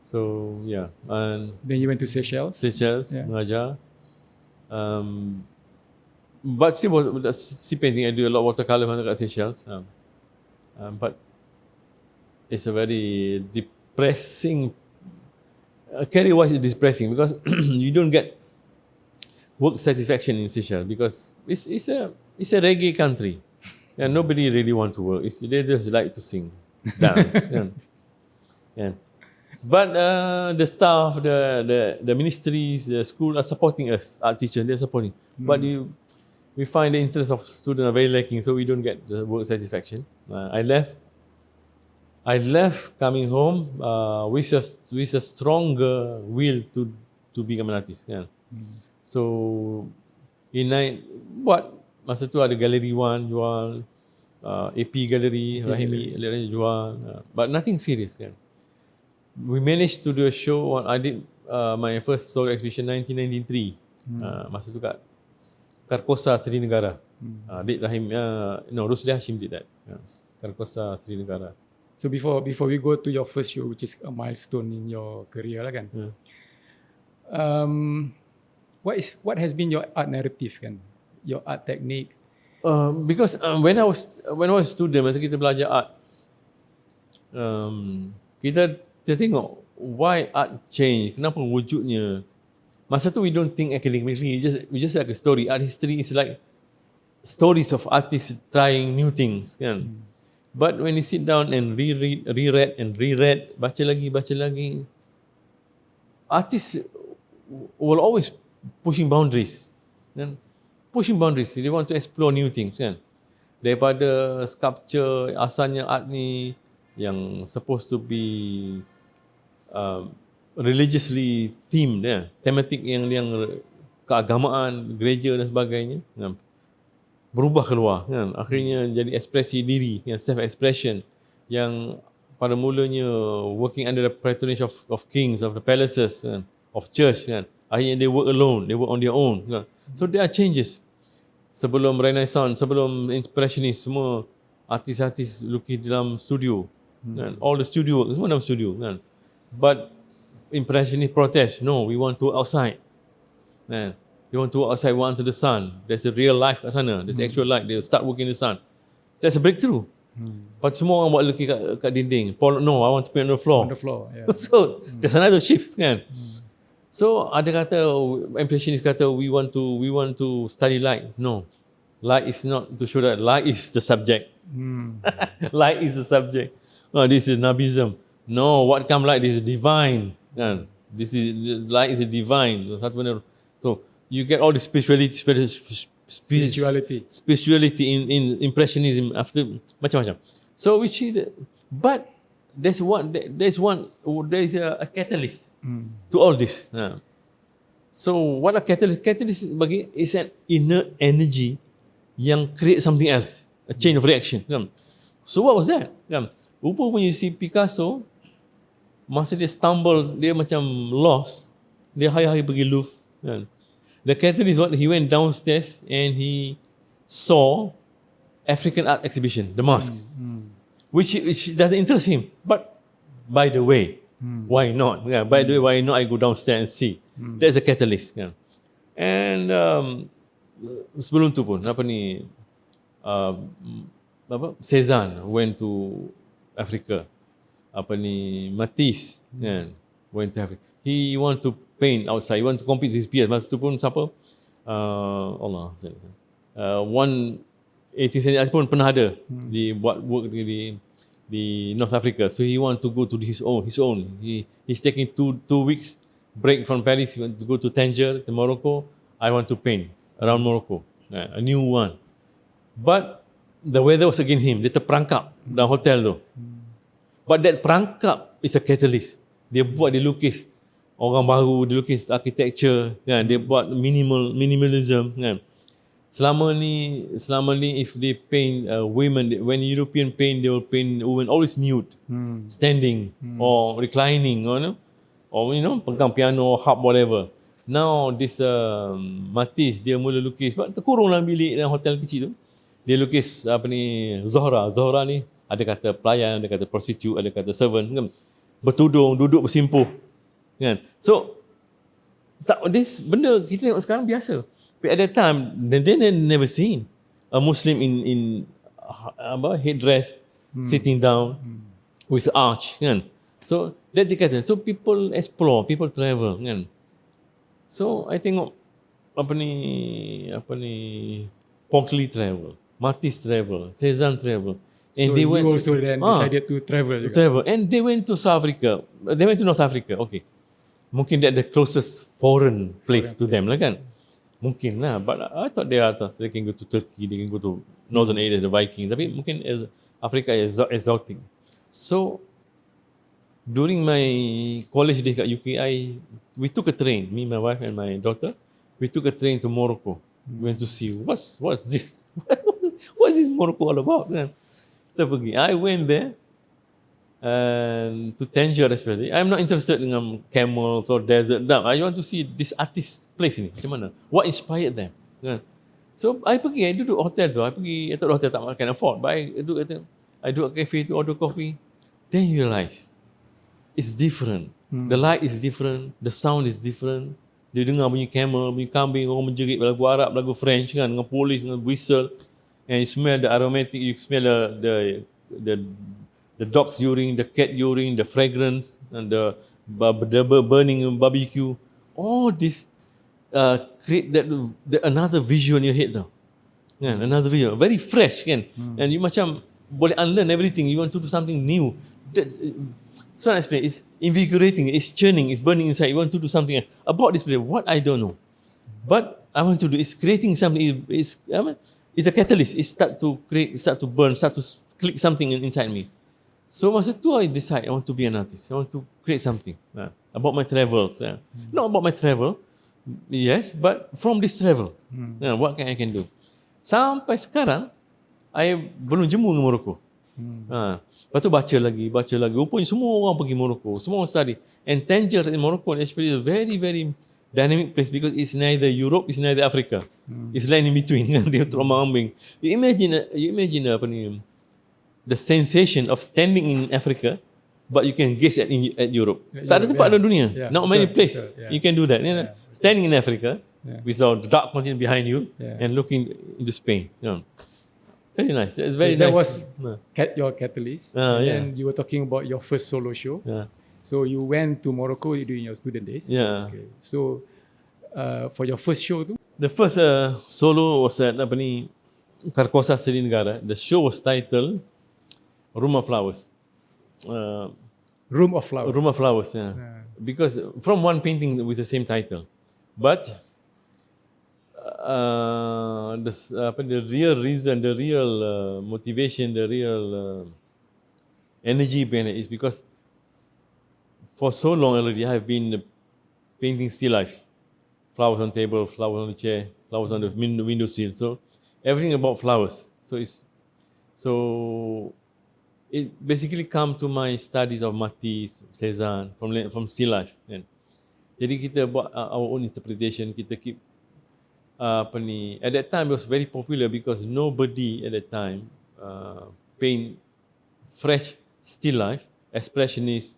So yeah, and Then you went to Seychelles. Seychelles, mengajar. But still painting. I do a lot of watercolor kat Seychelles. But it's a very depressing. Career-wise, it's depressing because you don't get work satisfaction in Seychelles because it's a reggae country, and nobody really want to work. They just like to sing, dance. Yeah. But the staff, the ministries, the school are supporting us. Art teachers, they're supporting. But we find the interest of students are very lacking, so we don't get the work satisfaction. I left coming home with a stronger will to become an artist. Yeah. So buat masa tu ada Gallery One jual, AP Gallery, Rahimi jual, but nothing serious. Yeah. We managed to do a show. I did my first solo exhibition 1993. Masa tu kat Karkosa Sri Negara. Did Rahim, Rusli Hashim did that. Karkosa Sri Negara. So before we go to your first show, which is a milestone in your career lah kan. What has been your art narrative kan? Your art technique? Because when I was student, masa kita belajar art, kita tengok why art change, kenapa wujudnya. Masa tu we don't think academically, we just like a story. Art history is like stories of artists trying new things kan. But when you sit down and reread, baca lagi, artists will always pushing boundaries kan. Pushing boundaries, they want to explore new things kan. Daripada sculpture, asalnya art ni yang supposed to be religiously themed, thematic yang keagamaan, gereja dan sebagainya, berubah keluar kan. Akhirnya jadi ekspresi diri, self expression yang pada mulanya working under the patronage of kings, of the palaces, of church kan. Akhirnya they work alone, they work on their own kan. So there are changes. Sebelum Renaissance, sebelum expressionist, semua artis-artis lukis dalam studio kan. All the studio work, semua dalam studio kan. But impressionist protest, no, we want to outside. They want to outside, we want to the sun. There's a real life kat sana. There's actual light. They start working in the sun. That's a breakthrough. But semua orang buat lukis kat dinding. Paul, no, I want to paint on the floor. On the floor, yeah. So there's another shift kan. So ada kata impressionist kata we want to study light. No, light is not to show that. Light is the subject. Light is the subject. This is Nabism. No, what come light is divine. This is light is divine. So you get all the spirituality in impressionism after macam-macam. So which is, but there's a catalyst to all this. So what a catalyst bagi is an inner energy yang create something else, a chain of reaction. So what was that? Rupanya you see Picasso, masa dia stumble, dia macam lost, dia hari-hari pergi Louvre. The catalyst what he went downstairs and he saw African art exhibition, the mask, which doesn't interest him. But by the way, why not? By the way, why not I go downstairs and see? That's a catalyst. And sebelum tu pun Cézanne went to Africa. Matisse went to Africa. He want to paint outside. He want to compete with his peers. Masa tu pun siapa? Allah. 18th century pun pernah ada di buat work di North Africa. So he want to go to his own. He's taking two weeks break from Paris. He want to go to Tangier, to Morocco. I want to paint around Morocco, a new one. But the weather was against him. Dia terperangkap dalam hotel tu. But that perangkap is a catalyst. Dia lukis orang baru, dia lukis architecture, kan? Dia buat minimalism. Kan? Selama ni if they paint women, when European paint, they will paint women always nude, standing or reclining, or pegang piano, harp, whatever. Now this Matisse, dia mula lukis, sebab terkurung dalam bilik dalam hotel kecil tu. Dia lukis Zohra ni ada kata pelayan, ada kata prostitute, ada kata servant kan. bertudung, duduk bersimpuh, kan. So tak, this benda kita tengok sekarang biasa. But at that time, they never seen a Muslim in headdress, sitting down with arch, kan. So that dikatakan. So people explore, people travel, kan. So I tengok apa ni Pongli travel, Matisse travel, Cézanne travel, and So they you went also then decided to travel juga. travel, and they went to South Africa. They went to North Africa. Okay, mungkin that the closest foreign place to them lah, kan. Mungkin lah, but I thought they can go to Turkey, they can go to northern area, the Viking. Tapi mungkin as Africa is exotic. So during my college days kat UK, we took a train, me, my wife and my daughter. We took a train to Morocco. We went to see what's this? What's this Morocco all about? Kan? Kita pergi. I went there and to Tangier especially. I'm not interested in camels or desert. No, I want to see this artist place ni. Macam mana? What inspired them? Kan? So I pergi, I duduk hotel tu. I thought hotel tak can afford, but I duduk cafe to order coffee. Then you realize it's different. The light is different, the sound is different. Dia dengar bunyi camel, bunyi kambing, orang menjerit, lagu Arab, lagu French, kan, dengan polis, dengan whistle, and you smell the aromatic, you smell the dog's urine, the cat urine, the fragrance, and the burning barbecue. All this create that another visual in your head tau. Kan, another visual, very fresh, kan. And you macam boleh unlearn everything. You want to do something new. That's, so I explain, it's invigorating, it's churning, it's burning inside. You want to do something about this place. What I don't know, but I want to do is creating something. It's a catalyst. It start to create, start to burn, start to click something inside me. So masa tu I decide I want to be an artist. I want to create something about my travels. Not about my travel, yes, but from this travel, what I can do. Sampai sekarang, I belum jemu dengan Morocco. Lepas tu baca lagi. Rupanya semua orang pergi Morocco. Semua orang study. And Tangier in Morocco actually is a very, very dynamic place because it's neither Europe, it's neither Africa. It's land in between. Dia terombang-ambing. You imagine apa ni, the sensation of standing in Africa, but you can gaze at Europe. Tak ada tempat dalam dunia. Not many places you can do that. Standing in Africa without the dark continent behind you and looking into Spain. Very nice. It's very so nice. That was your catalyst. And you were talking about your first solo show. So you went to Morocco during your student days. Okay. So for your first show tu? The first solo was at Karkosa Seri Negara. The show was titled Room of Flowers. Room of Flowers. Room of Flowers, because from one painting with the same title. But the real reason, the real motivation, the real energy behind it is because for so long already I have been painting still lifes. Flowers on table, flowers on the chair, flowers on the window sill. So everything about flowers. So it basically come to my studies of Matisse, Cézanne, from still life. Kan? Jadi kita buat our own interpretation. Kita keep at that time it was very popular because nobody at that time paint fresh still life, expressionist,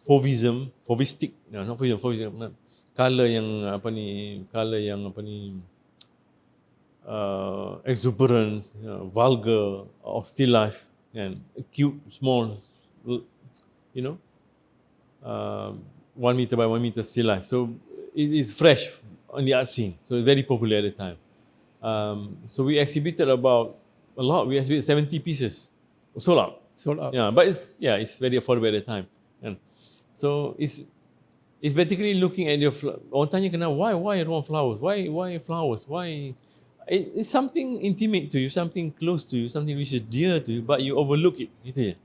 fauvism, fauvistic, not fauvism, color yang exuberance, vulgar, or still life, and cute, small, 1 meter by 1 meter still life. So it is fresh on the art scene. So it's very popular at the time. So we exhibited about a lot. We exhibited 70 pieces. Sold out. Yeah, but it's very affordable at the time. And so it's basically looking at your orang tanya kenapa why room of flowers? Why flowers? Why? It's something intimate to you, something close to you, something which is dear to you, but you overlook it. Gitu je.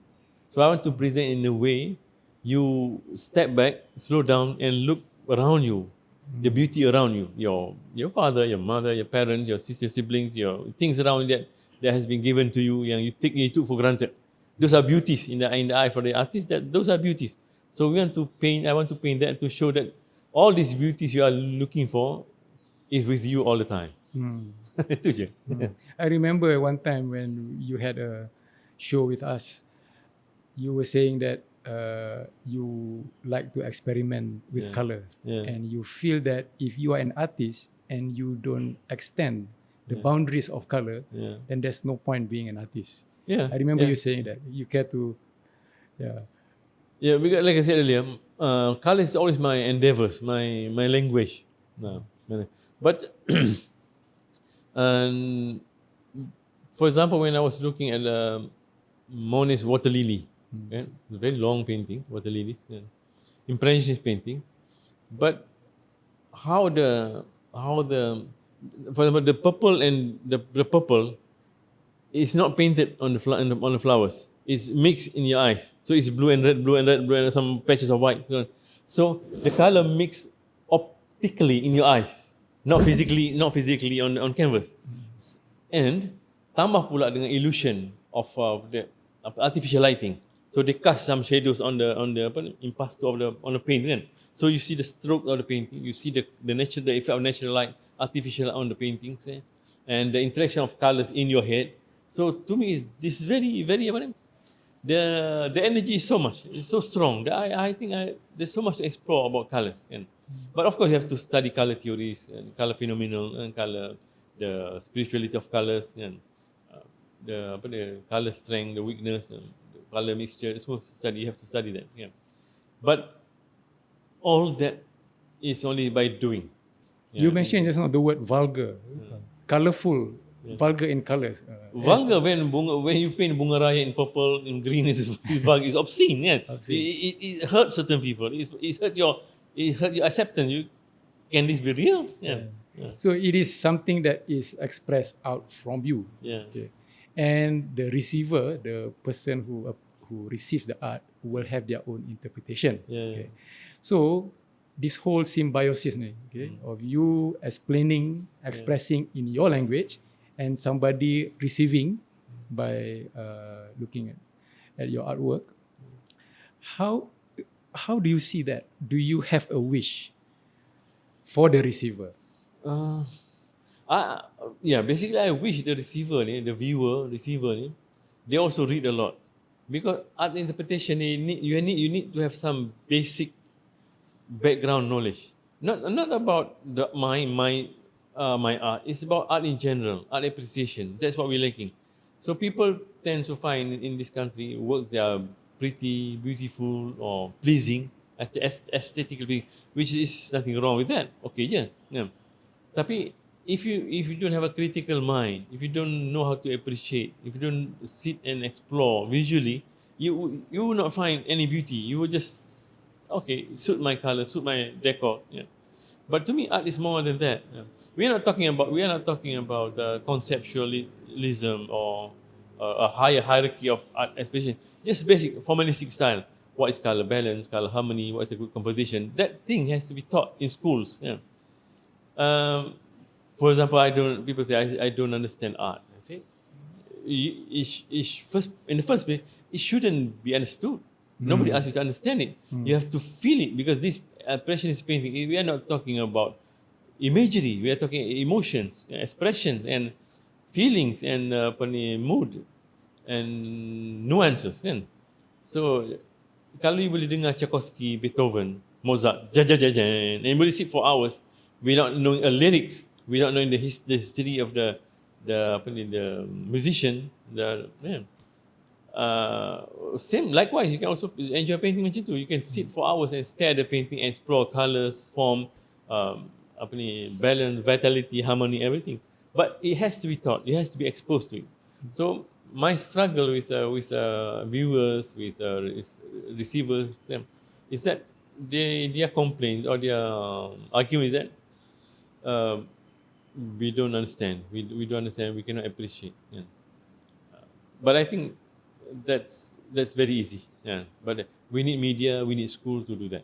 So I want to present in a way you step back, slow down, and look around you. The beauty around you, your father, your mother, your parents, your sister, siblings, your things around that has been given to you, yang you took for granted. Those are beauties in the eye for the artist. Those are beauties. So I want to paint that to show that all these beauties you are looking for is with you all the time. Itu je. I remember one time when you had a show with us. you were saying that you like to experiment with colors, and you feel that if you are an artist and you don't extend the boundaries of color, then there's no point being an artist. I remember you saying that you care to, because like I said earlier, color is always my endeavors, my language. But and for example, when I was looking at Monet's Water Lily, it's a very long painting, water lilies, impressionist painting. But how the for example, the purple and the purple is not painted on the flowers. It's mixed in your eyes. So it's blue and red, blue and red, blue and some patches of white. So the color mixed optically in your eyes, not physically on canvas. And tambah pula dengan illusion of the artificial lighting. So they cast some shadows on the impasto on the paint kan. So you see the stroke of the painting, you see the effect of natural light, artificial on the paintings, and the interaction of colors in your head. So to me, this very the energy is so much, it's so strong that I think there's so much to explore about colors. But of course, you have to study color theories and color phenomenal and the spirituality of colors and the color strength, the weakness, the color mixture. It's you have to study that. But all that is only by doing. You mentioned just now the word vulgar, colorful. Vulgar in colors. Vulgar when you paint bunga raya in purple, in green is vulgar, is obscene. It hurts certain people. It hurt your acceptance. Can this be real? So it is something that is expressed out from you. Okay. And the receiver, the person who receives the art, will have their own interpretation. Okay. So this whole symbiosis of you expressing in your language, and somebody receiving by looking at your artwork. How do you see that? Do you have a wish for the receiver? Basically I wish the receiver, the receiver, they also read a lot. Because art interpretation, you need to have some basic background knowledge. Not about my art. It's about art in general, art appreciation. That's what we're lacking. So people tend to find in this country works that are pretty, beautiful, or pleasing, aesthetically, which is nothing wrong with that. Okay, Tapi if you don't have a critical mind, if you don't know how to appreciate, if you don't sit and explore visually, you will not find any beauty. You will just suit my color, suit my decor. But to me, art is more than that. We are not talking about conceptualism or a higher hierarchy of art expression. Just basic formalistic style. What is color balance, color harmony? What is a good composition? That thing has to be taught in schools. For example, people say I don't understand art. I say, in the first place, it shouldn't be understood. Nobody asks you to understand it. You have to feel it, because this expressionist painting, we are not talking about imagery. We are talking emotions, expressions, and feelings, and mood and nuances. So kalau you boleh dengar Tchaikovsky, Beethoven, Mozart, and you boleh sit for hours without knowing lyrics, without knowing the history of the musician, same likewise, you can also enjoy painting macam tu. You can sit for hours and stare at the painting, explore colors, form, balance, vitality, harmony, everything. But it has to be taught. It has to be exposed to it. So my struggle with viewers, with receivers, is that their complaints or their argument is that we don't understand. We don't understand. We cannot appreciate. But I think that's very easy. But we need media, we need school to do that.